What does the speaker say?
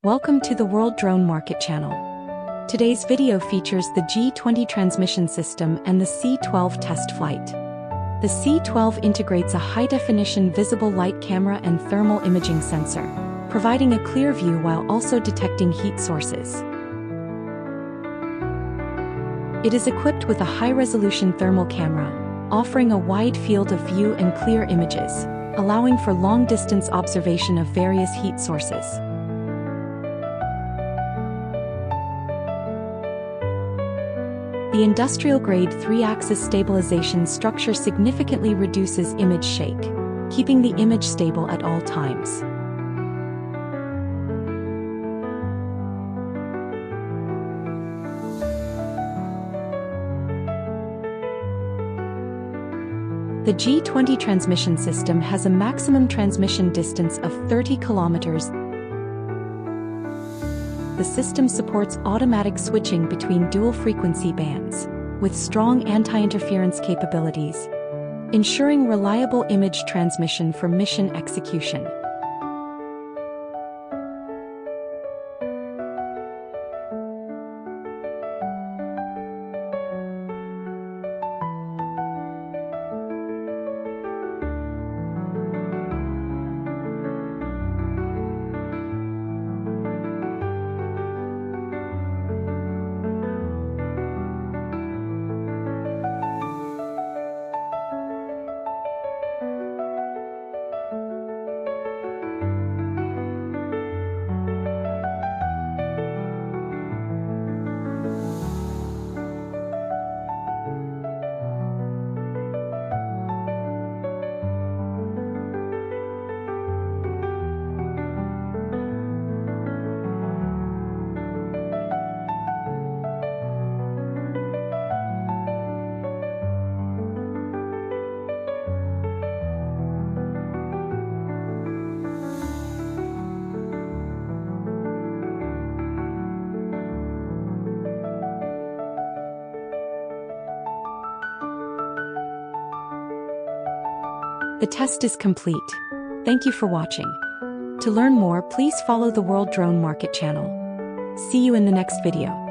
Welcome to the World Drone Market channel. Today's video features the G20 transmission system and the C12 test flight. The C12 integrates a high-definition visible light camera and thermal imaging sensor, providing a clear view while also detecting heat sources. It is equipped with a high-resolution thermal camera, offering a wide field of view and clear images, allowing for long-distance observation of various heat sources. The industrial-grade 3-axis stabilization structure significantly reduces image shake, keeping the image stable at all times. The G20 transmission system has a maximum transmission distance of 30 kilometers. The system supports automatic switching between dual-frequency bands, with strong anti-interference capabilities, ensuring reliable image transmission for mission execution. The test is complete. Thank you for watching. To learn more, please follow the World Drone Market channel. See you in the next video.